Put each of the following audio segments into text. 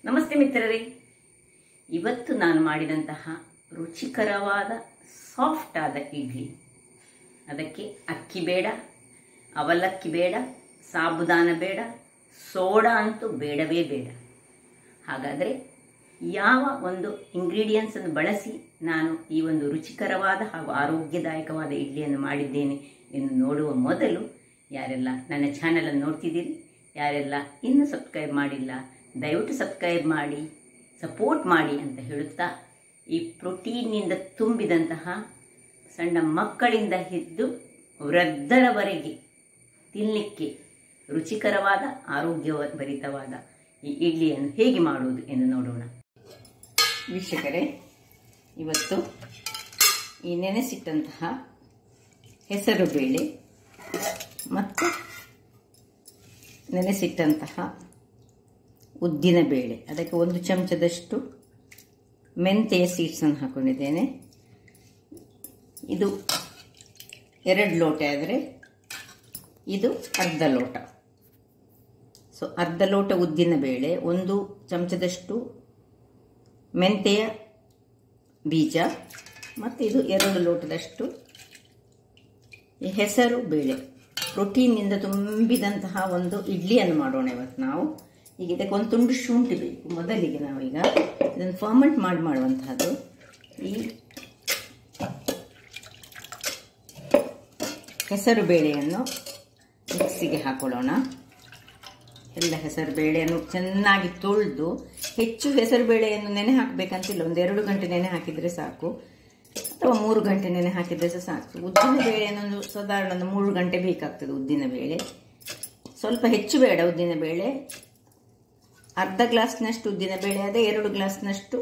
ನಮಸ್ತೆ ಮಿತ್ರರೇ, ಇವತ್ತು ನಾನು ಮಾಡಿದಂತಹ ರುಚಿಕರವಾದ ಸಾಫ್ಟ್ ಆದ ಇಡ್ಲಿ. ಅದಕ್ಕೆ ಅಕ್ಕಿ ಬೇಡ, ಅವಲಕ್ಕಿ ಬೇಡ, ಸಾಬುದಾನ ಬೇಡ, ಸೋಡಾ ಅಂತೂ ಬೇಡವೇ ಬೇಡ. ಹಾಗಾದರೆ ಯಾವ ಒಂದು ಇಂಗ್ರೀಡಿಯೆಂಟ್ಸನ್ನು ಬಳಸಿ ನಾನು ಈ ಒಂದು ರುಚಿಕರವಾದ ಹಾಗೂ ಆರೋಗ್ಯದಾಯಕವಾದ ಇಡ್ಲಿಯನ್ನು ಮಾಡಿದ್ದೇನೆ ಎಂದು ನೋಡುವ ಮೊದಲು, ಯಾರೆಲ್ಲ ನನ್ನ ಚಾನಲನ್ನು ನೋಡ್ತಿದ್ದೀರಿ, ಯಾರೆಲ್ಲ ಇನ್ನೂ ಸಬ್ಸ್ಕ್ರೈಬ್ ಮಾಡಿಲ್ಲ, ದಯವಿಟ್ಟು ಸಬ್ಸ್ಕ್ರೈಬ್ ಮಾಡಿ, ಸಪೋರ್ಟ್ ಮಾಡಿ ಅಂತ ಹೇಳುತ್ತಾ, ಈ ಪ್ರೋಟೀನ್ನಿಂದ ತುಂಬಿದಂತಹ ಸಣ್ಣ ಮಕ್ಕಳಿಂದ ಹಿಡಿದು ವೃದ್ಧರವರೆಗೆ ತಿನ್ನಲಿಕ್ಕೆ ರುಚಿಕರವಾದ ಆರೋಗ್ಯಭರಿತವಾದ ಈ ಇಡ್ಲಿಯನ್ನು ಹೇಗೆ ಮಾಡುವುದು ಎಂದು ನೋಡೋಣ. ವೀಕ್ಷಕರೇ, ಇವತ್ತು ಈ ನೆನೆಸಿಟ್ಟಂತಹ ಹೆಸರು ಬೇಳೆ ಮತ್ತು ನೆನೆಸಿಟ್ಟಂತಹ ಉದ್ದಿನ ಬೇಳೆ, ಅದಕ್ಕೆ 1 ಚಮಚದಷ್ಟು ಮೆಂತೆಯ ಸೀಡ್ಸನ್ನು ಹಾಕೊಂಡಿದ್ದೇನೆ. ಇದು 2 ಲೋಟ ಆದರೆ ಇದು ಅರ್ಧ ಲೋಟ. ಸೊ ಅರ್ಧ ಲೋಟ ಉದ್ದಿನ ಬೇಳೆ, 1 ಚಮಚದಷ್ಟು ಮೆಂತೆಯ ಬೀಜ ಮತ್ತು ಇದು 2 ಲೋಟದಷ್ಟು ಈ ಹೆಸರು ಬೇಳೆ. ಪ್ರೋಟೀನ್ನಿಂದ ತುಂಬಿದಂತಹ ಒಂದು ಇಡ್ಲಿಯನ್ನು ಮಾಡೋಣ ಇವತ್ತು ನಾವು. ಈಗ ಇದಕ್ಕೆ 1 ತುಂಡು ಶುಂಠಿ ಬೇಕು. ಮೊದಲಿಗೆ ನಾವೀಗ ಇದನ್ನು ಫರ್ಮೆಂಟ್ ಮಾಡುವಂತಹದ್ದು. ಈ ಹೆಸರು ಬೇಳೆಯನ್ನು ಮಿಕ್ಸಿಗೆ ಹಾಕೊಳ್ಳೋಣ. ಎಲ್ಲ ಹೆಸರು ಬೇಳೆಯನ್ನು ಚೆನ್ನಾಗಿ ತೊಳೆದು, ಹೆಚ್ಚು ಹೆಸರು ಬೇಳೆಯನ್ನು ನೆನೆ ಹಾಕಬೇಕಂತಿಲ್ಲ, 1-2 ಗಂಟೆ ನೆನೆ ಹಾಕಿದರೆ ಸಾಕು, ಅಥವಾ 3 ಗಂಟೆ ನೆನೆ ಹಾಕಿದರೆ ಸಹ ಸಾಕು. ಉದ್ದಿನ ಬೇಳೆಯನ್ನು ಸಾಧಾರಣ 3 ಗಂಟೆ ಬೇಕಾಗ್ತದೆ. ಉದ್ದಿನ ಬೇಳೆ ಸ್ವಲ್ಪ ಹೆಚ್ಚು ಬೇಡ. ಉದ್ದಿನ ಬೇಳೆ ಅರ್ಧ ಗ್ಲಾಸ್ನಷ್ಟು ಉದ್ದಿನ ಬೇಳೆ ಆದರೆ 2 ಗ್ಲಾಸ್ನಷ್ಟು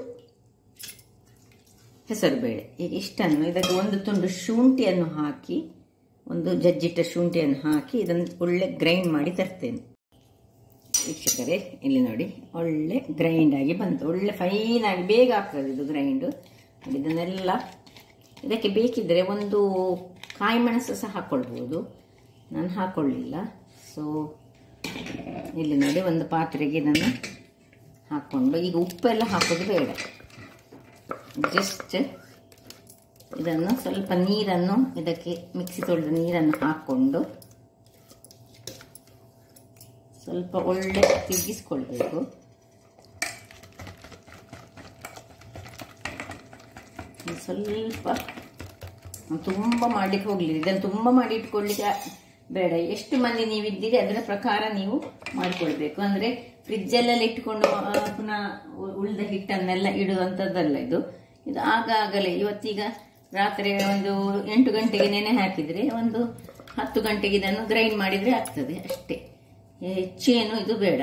ಹೆಸರು ಬೇಳೆ. ಈಗ ಇಷ್ಟನ್ನು ಇದಕ್ಕೆ 1 ತುಂಡು ಶುಂಠಿಯನ್ನು ಹಾಕಿ, 1 ಜಜ್ಜಿಟ್ಟ ಶುಂಠಿಯನ್ನು ಹಾಕಿ ಇದನ್ನು ಒಳ್ಳೆ ಗ್ರೈಂಡ್ ಮಾಡಿ ತರ್ತೇನೆ. ವೀಕ್ಷಕರೇ, ಇಲ್ಲಿ ನೋಡಿ, ಒಳ್ಳೆ ಗ್ರೈಂಡ್ ಆಗಿ ಬಂತು. ಒಳ್ಳೆ ಫೈನ್ ಆಗಿ ಬೇಗ ಆಗ್ತದೆ ಇದು ಗ್ರೈಂಡು. ಇದನ್ನೆಲ್ಲ ಇದಕ್ಕೆ ಬೇಕಿದ್ದರೆ 1 ಕಾಯಿ ಮೆಣಸು ಸಹ ಹಾಕ್ಕೊಳ್ಬೋದು. ನಾನು ಹಾಕ್ಕೊಳ್ಳಿಲ್ಲ. ಸೊ ಇಲ್ಲಿ ನೋಡಿ, 1 ಪಾತ್ರೆಗೆ ಇದನ್ನು ಹಾಕ್ಕೊಂಡು, ಈಗ ಉಪ್ಪೆಲ್ಲ ಹಾಕೋದು ಬೇಡ, ಜಸ್ಟ್ ಇದನ್ನು ಸ್ವಲ್ಪ ನೀರನ್ನು, ಇದಕ್ಕೆ ಮಿಕ್ಸಿ ತೊಳೆದ ನೀರನ್ನು ಹಾಕ್ಕೊಂಡು ಸ್ವಲ್ಪ ಒಳ್ಳೆ ತಿರುಗಿಸ್ಕೊಳ್ಬೇಕು. ಸ್ವಲ್ಪ ತುಂಬ ಮಾಡಲಿಕ್ಕೆ ಹೋಗಲಿಲ್ಲ, ಇದನ್ನು ತುಂಬ ಮಾಡಿ ಇಟ್ಕೊಳ್ಳಿಕ್ಕೆ ಬೇಡ. ಎಷ್ಟು ಮಂದಿ ನೀವಿದ್ದೀರಿ ಅದರ ಪ್ರಕಾರ ನೀವು ಮಾಡಿಕೊಳ್ಬೇಕು. ಅಂದರೆ ಫ್ರಿಜ್ಜಲ್ಲೆಲ್ಲ ಇಟ್ಕೊಂಡು ಪುನಃ ಉಳಿದ ಹಿಟ್ಟನ್ನೆಲ್ಲ ಇಡುವಂಥದ್ದಲ್ಲ ಇದು. ಆಗಾಗಲೇ ಇವತ್ತೀಗ ರಾತ್ರಿ 8 ಗಂಟೆಗೆ ನೆನೆ ಹಾಕಿದರೆ 10 ಗಂಟೆಗೆ ಇದನ್ನು ಗ್ರೈಂಡ್ ಮಾಡಿದರೆ ಆಗ್ತದೆ ಅಷ್ಟೇ. ಹೆಚ್ಚೇನು ಇದು ಬೇಡ.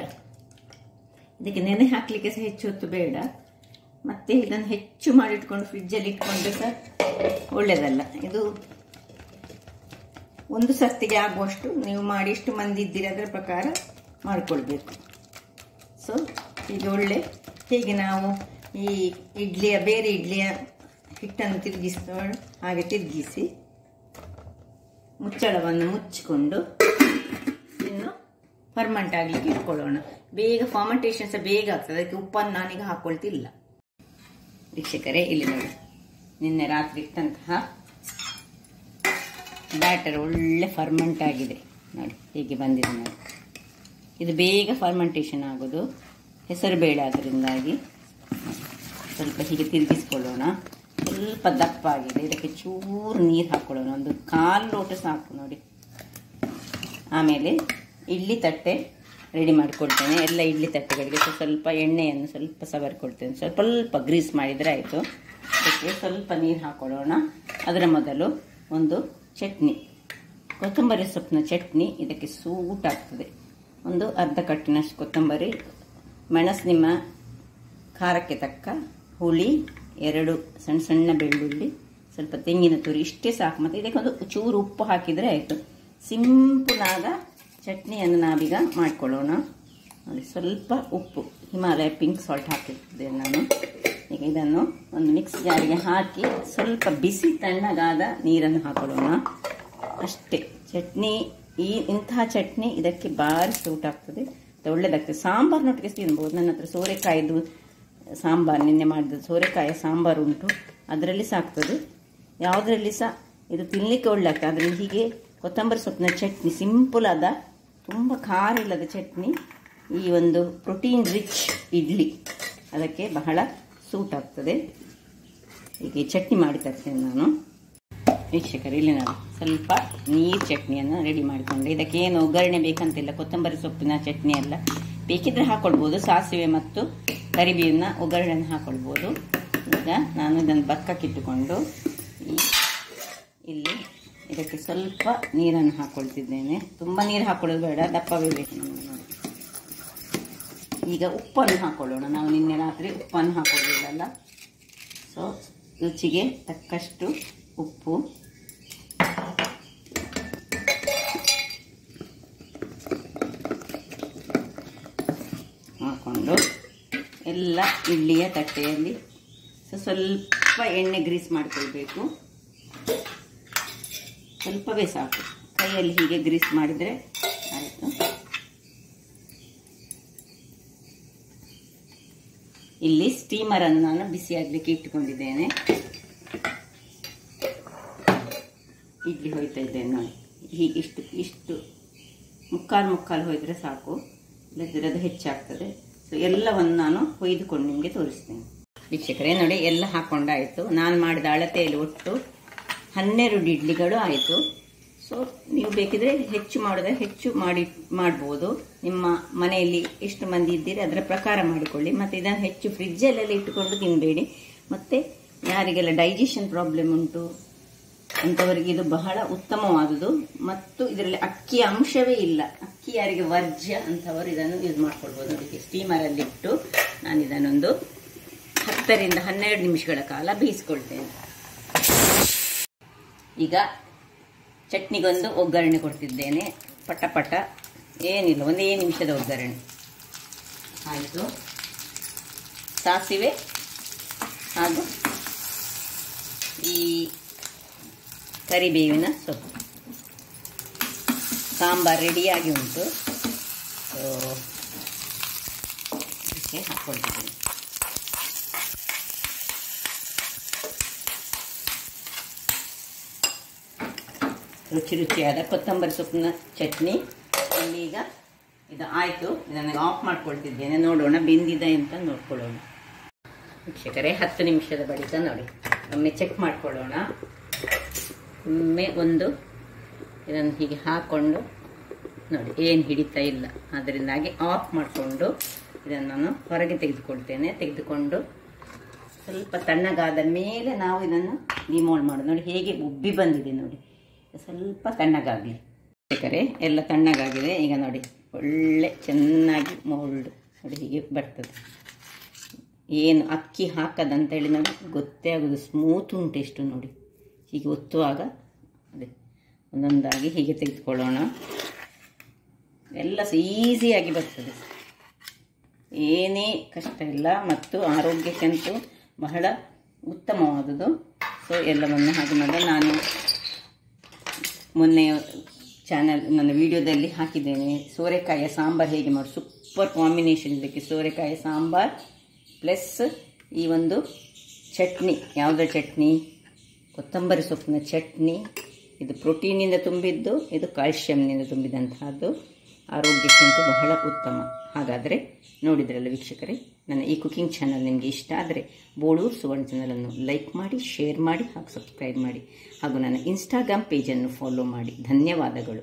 ಇದಕ್ಕೆ ನೆನೆ ಹಾಕಲಿಕ್ಕೆ ಸಹ ಹೆಚ್ಚು ಹೊತ್ತು ಬೇಡ. ಮತ್ತೆ ಇದನ್ನು ಹೆಚ್ಚು ಮಾಡಿಟ್ಕೊಂಡು ಫ್ರಿಜ್ಜಲ್ಲಿ ಇಟ್ಕೊಂಡ್ರೆ ಸಹ ಒಳ್ಳೆಯದಲ್ಲ. ಇದು 1 ಸರ್ತಿಗೆ ಆಗುವಷ್ಟು ನೀವು ಮಾಡಿ, ಎಷ್ಟು ಮಂದಿ ಇದ್ದೀರಿ ಅದರ ಪ್ರಕಾರ ಮಾಡಿಕೊಳ್ಬೇಕು. ಸೊ ಈಗ ಒಳ್ಳೆ ಹೇಗೆ ನಾವು ಈ ಬೇರೆ ಇಡ್ಲಿಯ ಹಿಟ್ಟನ್ನು ತಿರುಗಿಸ್ತೇವೆ ಹಾಗೆ ತಿರುಗಿಸಿ ಮುಚ್ಚಳವನ್ನು ಮುಚ್ಚಿಕೊಂಡು ಇನ್ನು ಫರ್ಮೆಂಟ್ ಆಗಲಿಕ್ಕೆ ಇಟ್ಕೊಳ್ಳೋಣ. ಬೇಗ ಫರ್ಮೆಂಟೇಷನ್ ಸಹ ಬೇಗ ಆಗ್ತದೆ. ಅದಕ್ಕೆ ಉಪ್ಪನ್ನು ನಾನೀಗ ಹಾಕ್ಕೊಳ್ತಿಲ್ಲ. ವೀಕ್ಷಕರೇ, ಇಲ್ಲಿ ನೋಡಿ, ನಿನ್ನೆ ರಾತ್ರಿ ಇಟ್ಟಂತಹ ಬ್ಯಾಟರ್ ಒಳ್ಳೆ ಫರ್ಮೆಂಟ್ ಆಗಿದೆ. ನೋಡಿ ಹೇಗೆ ಬಂದಿದೆ ನೋಡಿ. ಇದು ಬೇಗ ಫರ್ಮೆಂಟೇಷನ್ ಆಗೋದು ಹೆಸರು ಬೇಳೆ ಆದ್ದರಿಂದಾಗಿ. ಸ್ವಲ್ಪ ಹೀಗೆ ತಿರುಗಿಸ್ಕೊಳ್ಳೋಣ. ಸ್ವಲ್ಪ ದಪ್ಪ ಆಗಿದೆ. ಇದಕ್ಕೆ ಚೂರು ನೀರು ಹಾಕ್ಕೊಳ್ಳೋಣ, 1/4 ಲೋಟ ಸಾಕು ನೋಡಿ. ಆಮೇಲೆ ಇಡ್ಲಿ ತಟ್ಟೆ ರೆಡಿ ಮಾಡಿಕೊಳ್ತೇನೆ. ಎಲ್ಲ ಇಡ್ಲಿ ತಟ್ಟೆಗಳಿಗೆ ಸ್ವಲ್ಪ ಎಣ್ಣೆಯನ್ನು ಸ್ವಲ್ಪ ಸವರಿಕೊಳ್ತೇನೆ. ಸ್ವಲ್ಪ ಗ್ರೀಸ್ ಮಾಡಿದರೆ ಆಯಿತು. ಅದಕ್ಕೆ ಸ್ವಲ್ಪ ನೀರು ಹಾಕ್ಕೊಳ್ಳೋಣ. ಅದರ ಮೊದಲು ಒಂದು ಚಟ್ನಿ, ಕೊತ್ತಂಬರಿ ಸೊಪ್ಪಿನ ಚಟ್ನಿ ಇದಕ್ಕೆ ಸೂಟ್ ಆಗ್ತದೆ. 1 ಅರ್ಧ ಕಟ್ಟಿನಷ್ಟು ಕೊತ್ತಂಬರಿ, ಮೆಣಸು ನಿಮ್ಮ ಖಾರಕ್ಕೆ ತಕ್ಕ, ಹುಳಿ, 2 ಸಣ್ಣ ಸಣ್ಣ ಬೆಳ್ಳುಳ್ಳಿ, ಸ್ವಲ್ಪ ತೆಂಗಿನ ತುರಿ, ಇಷ್ಟೇ ಸಾಕು. ಮತ್ತು ಇದಕ್ಕೆ 1 ಚೂರು ಉಪ್ಪು ಹಾಕಿದರೆ ಆಯಿತು. ಸಿಂಪಲ್ ಆದ ಚಟ್ನಿಯನ್ನು ನಾವೀಗ ಮಾಡಿಕೊಳ್ಳೋಣ. ನೋಡಿ, ಸ್ವಲ್ಪ ಉಪ್ಪು, ಹಿಮಾಲಯ ಪಿಂಕ್ ಸಾಲ್ಟ್ ಹಾಕಿರ್ತೇನೆ ನಾನು. ಈಗ ಇದನ್ನು ಒಂದು ಮಿಕ್ಸ್ ಜಾರಿಗೆ ಹಾಕಿ ಸ್ವಲ್ಪ ಬಿಸಿ ತಣ್ಣಗಾದ ನೀರನ್ನು ಹಾಕೊಳ್ಳೋಣ ಅಷ್ಟೇ. ಚಟ್ನಿ ಇಂತಹ ಚಟ್ನಿ ಇದಕ್ಕೆ ಭಾರಿ ಸೂಟ್ ಆಗ್ತದೆ. ಒಳ್ಳೆದಾಗ್ತದೆ. ಸಾಂಬಾರ್ನೊಟ್ಟಿಗೆ ತಿನ್ಬೋದು. ನನ್ನ ಹತ್ರ ಸೋರೆಕಾಯಿದು ಸಾಂಬಾರು, ನಿನ್ನೆ ಮಾಡಿದ ಸೋರೆಕಾಯಿಯ ಸಾಂಬಾರು ಉಂಟು, ಅದರಲ್ಲಿ ಸಾಕ್ತದೆ. ಯಾವುದರಲ್ಲಿ ಸಹ ಇದು ತಿನ್ನಲಿಕ್ಕೆ ಒಳ್ಳೆ ಆಗ್ತದೆ. ಅದರಲ್ಲಿ ಹೀಗೆ ಕೊತ್ತಂಬರಿ ಸೊಪ್ಪಿನ ಚಟ್ನಿ, ಸಿಂಪಲ್ ಆದ, ತುಂಬ ಖಾರ ಇಲ್ಲದ ಚಟ್ನಿ, ಈ ಒಂದು ಪ್ರೋಟೀನ್ ರಿಚ್ ಇಡ್ಲಿ ಅದಕ್ಕೆ ಬಹಳ ಸೂಟ್ ಆಗ್ತದೆ. ಹೀಗೆ ಚಟ್ನಿ ಮಾಡಿ ತರ್ತೇನೆ ನಾನು. ವೀಕ್ಷಕರು, ಇಲ್ಲಿ ನಾನು ಸ್ವಲ್ಪ ನೀರು ಚಟ್ನಿಯನ್ನು ರೆಡಿ ಮಾಡಿಕೊಂಡೆ. ಇದಕ್ಕೆ ಏನು ಒಗ್ಗರಣೆ ಬೇಕಂತಿಲ್ಲ, ಕೊತ್ತಂಬರಿ ಸೊಪ್ಪಿನ ಚಟ್ನಿ ಎಲ್ಲ ಬೇಕಿದ್ರೆ ಹಾಕ್ಕೊಳ್ಬೋದು. ಸಾಸಿವೆ ಮತ್ತು ಕರಿಬೇವಿನ ಒಗ್ಗರಣೆಯನ್ನು ಹಾಕ್ಕೊಳ್ಬೋದು. ಈಗ ನಾನು ಇದನ್ನು ಬಕ್ಕಕ್ಕಿಟ್ಟುಕೊಂಡು ಇಲ್ಲಿ ಇದಕ್ಕೆ ಸ್ವಲ್ಪ ನೀರನ್ನು ಹಾಕ್ಕೊಳ್ತಿದ್ದೇನೆ. ತುಂಬ ನೀರು ಹಾಕ್ಕೊಳ್ಳೋದು ಬೇಡ, ದಪ್ಪವೇ ಬೇಕು ನಮಗೆ ನೋಡಿ. ಈಗ ಉಪ್ಪನ್ನು ಹಾಕ್ಕೊಳ್ಳೋಣ. ನಾವು ನಿನ್ನೆ ರಾತ್ರಿ ಉಪ್ಪನ್ನು ಹಾಕೊಳ್ಳೋದಲ್ಲ. ಸೊ ರುಚಿಗೆ ತಕ್ಕಷ್ಟು ಉಪ್ಪು, ಹಾಕ್ಕೊಂಡು ಎಲ್ಲ ಇಡ್ಲಿಯ ತಟ್ಟೆಯಲ್ಲಿ ಸ್ವಲ್ಪ ಎಣ್ಣೆ ಗ್ರೀಸ್ ಮಾಡಿಕೊಳ್ಬೇಕು. ಸ್ವಲ್ಪವೇ ಸಾಕು, ಕೈಯಲ್ಲಿ ಹೀಗೆ ಗ್ರೀಸ್ ಮಾಡಿದರೆ ಆಯಿತು. ಇಲ್ಲಿ ಸ್ಟೀಮರನ್ನು ನಾನು ಬಿಸಿಯಾಗಲಿಕ್ಕೆ ಇಟ್ಟುಕೊಂಡಿದ್ದೇನೆ. ಇಡ್ಲಿ ಹೋಯ್ತಾ ಇದ್ದೇನೆ ನೋಡಿ. ಹೀಗೆ ಇಷ್ಟು ಮುಕ್ಕಾಲು ಹೋಯಿದ್ರೆ ಸಾಕು, ಇಲ್ಲದಿದ್ರೆ ಅದು ಹೆಚ್ಚಾಗ್ತದೆ. ಸೊ ಎಲ್ಲವನ್ನು ನಾನು ಹೊಯ್ದುಕೊಂಡು ನಿಮಗೆ ತೋರಿಸ್ತೇನೆ. ವೀಕ್ಷಕರೇ ನೋಡಿ, ಎಲ್ಲ ಹಾಕೊಂಡಾಯಿತು. ನಾನು ಮಾಡಿದ ಅಳತೆಯಲ್ಲಿ ಒಟ್ಟು 12 ಇಡ್ಲಿಗಳು ಆಯಿತು. ಸೊ ನೀವು ಬೇಕಿದ್ರೆ ಹೆಚ್ಚು ಮಾಡಿದ್ರೆ ಹೆಚ್ಚು ಮಾಡ್ಬೋದು. ನಿಮ್ಮ ಮನೆಯಲ್ಲಿ ಎಷ್ಟು ಮಂದಿ ಇದ್ದೀರಿ ಅದರ ಪ್ರಕಾರ ಮಾಡಿಕೊಳ್ಳಿ. ಮತ್ತು ಇದನ್ನು ಹೆಚ್ಚು ಫ್ರಿಜ್ಜಲ್ಲೆಲ್ಲ ಇಟ್ಟುಕೊಂಡು ತಿನ್ನಬೇಡಿ. ಮತ್ತು ಯಾರಿಗೆಲ್ಲ ಡೈಜೆಷನ್ ಪ್ರಾಬ್ಲಮ್ ಉಂಟು ಅಂಥವರಿಗೆ ಇದು ಬಹಳ ಉತ್ತಮವಾದುದು. ಮತ್ತು ಇದರಲ್ಲಿ ಅಕ್ಕಿಯ ಅಂಶವೇ ಇಲ್ಲ. ಅಕ್ಕಿ ಯಾರಿಗೆ ವರ್ಜ್ಯ ಅಂಥವರು ಇದನ್ನು ಯೂಸ್ ಮಾಡ್ಕೊಳ್ಬೋದು. ಅದಕ್ಕೆ ಸ್ಟೀಮರಲ್ಲಿಟ್ಟು ನಾನು ಇದನ್ನೊಂದು 10 ರಿಂದ 12 ನಿಮಿಷಗಳ ಕಾಲ ಬೇಯಿಸ್ಕೊಳ್ತೇನೆ. ಈಗ ಚಟ್ನಿಗೊಂದು ಒಗ್ಗರಣೆ ಕೊಡ್ತಿದ್ದೇನೆ. ಪಟ ಏನಿಲ್ಲ, 1 ನಿಮಿಷದ ಒಗ್ಗರಣೆ ಆಯಿತು. ಸಾಸಿವೆ ಹಾಗೂ ಈ ಕರಿಬೇವಿನ ಸೊಪ್ಪು, ಸಾಂಬಾರು ರೆಡಿಯಾಗಿ ಉಂಟು. ಸೊ ಇದಕ್ಕೆ ಹಾಕ್ಕೊಳ್ತಿದ್ದೀನಿ. ರುಚಿಯಾದ ಕೊತ್ತಂಬರಿ ಸೊಪ್ಪಿನ ಚಟ್ನಿ ಇಲ್ಲಿ ಈಗ ಇದು ಆಯಿತು. ಇದನ್ನು ಆಫ್ ಮಾಡ್ಕೊಳ್ತಿದ್ದೇನೆ. ನೋಡೋಣ ಬೆಂದಿದೆ ಅಂತ ನೋಡ್ಕೊಳ್ಳೋಣ. ವೀಕ್ಷಕರೇ, 10 ನಿಮಿಷದ ಬಳಿಕ ನೋಡಿ ಒಮ್ಮೆ ಚೆಕ್ ಮಾಡ್ಕೊಳ್ಳೋಣ. ಒಮ್ಮೆ ಇದನ್ನು ಹೀಗೆ ಹಾಕ್ಕೊಂಡು ನೋಡಿ ಏನು ಹಿಡಿತಾ ಇಲ್ಲ. ಅದರಿಂದಾಗಿ ಆಫ್ ಮಾಡಿಕೊಂಡು ಇದನ್ನು ನಾನು ಹೊರಗೆ ತೆಗೆದುಕೊಳ್ತೇನೆ. ತೆಗೆದುಕೊಂಡು ಸ್ವಲ್ಪ ತಣ್ಣಗಾದ ಮೇಲೆ ನಾವು ಇದನ್ನು ಡಿಮೋಲ್ಡ್ ಮಾಡೋದು. ನೋಡಿ ಹೇಗೆ ಉಬ್ಬಿ ಬಂದಿದೆ ನೋಡಿ. ಸ್ವಲ್ಪ ತಣ್ಣಗಾಗಲಿ. ಬೇಕಾರೆ ಎಲ್ಲ ತಣ್ಣಗಾಗಿದೆ. ಈಗ ನೋಡಿ ಒಳ್ಳೆ ಚೆನ್ನಾಗಿ ಮೋಲ್ಡ್ ನೋಡಿ ಹೀಗೆ ಬರ್ತದೆ. ಏನು ಅಕ್ಕಿ ಹಾಕದಂತೇಳಿ ನೋಡಿ ಗೊತ್ತೇ ಆಗೋದು. ಸ್ಮೂತ್ ಉಂಟು ಎಷ್ಟು ನೋಡಿ. ಹೀಗೆ ಒತ್ತುವಾಗ ಅದೇ ಒಂದೊಂದಾಗಿ ಹೀಗೆ ತೆಗೆದುಕೊಳ್ಳೋಣ. ಎಲ್ಲ ಈಸಿಯಾಗಿ ಬರ್ತದೆ, ಏನೇ ಕಷ್ಟ ಇಲ್ಲ. ಮತ್ತು ಆರೋಗ್ಯಕ್ಕಂತೂ ಬಹಳ ಉತ್ತಮವಾದುದು. ಸೊ ಎಲ್ಲವನ್ನು ಹಾಗೆ ಮಾಡಿ ನಾನು ಮೊನ್ನೆ ನನ್ನ ವಿಡಿಯೋದಲ್ಲಿ ಹಾಕಿದ್ದೇನೆ. ಸೋರೆಕಾಯಿಯ ಸಾಂಬಾರು ಹೇಗೆ ಮಾಡಿ, ಸೂಪರ್ ಕಾಂಬಿನೇಷನ್ ಇದಕ್ಕೆ. ಸೋರೆಕಾಯಿ ಸಾಂಬಾರು ಪ್ಲಸ್ ಈ ಒಂದು ಚಟ್ನಿ. ಯಾವುದರ ಚಟ್ನಿ? ಕೊತ್ತಂಬರಿ ಸೊಪ್ಪಿನ ಚಟ್ನಿ. ಇದು ಪ್ರೋಟೀನಿಂದ ತುಂಬಿದ್ದು, ಇದು ಕ್ಯಾಲ್ಶಿಯಂನಿಂದ ತುಂಬಿದಂತಹದ್ದು. ಆರೋಗ್ಯಕ್ಕಂತೂ ಬಹಳ ಉತ್ತಮ. ಹಾಗಾದರೆ ನೋಡಿದ್ರಲ್ಲ ವೀಕ್ಷಕರೇ, ನನ್ನ ಈ ಕುಕಿಂಗ್ ಚಾನಲ್ ನಿಮಗೆ ಇಷ್ಟ ಆದರೆ ಬೋಳೂರು ಸುವರ್ಣ ಚಾನಲನ್ನು ಲೈಕ್ ಮಾಡಿ, ಶೇರ್ ಮಾಡಿ ಹಾಗೂ ಸಬ್ಸ್ಕ್ರೈಬ್ ಮಾಡಿ. ಹಾಗೂ ನನ್ನ ಇನ್ಸ್ಟಾಗ್ರಾಮ್ ಪೇಜನ್ನು ಫಾಲೋ ಮಾಡಿ. ಧನ್ಯವಾದಗಳು.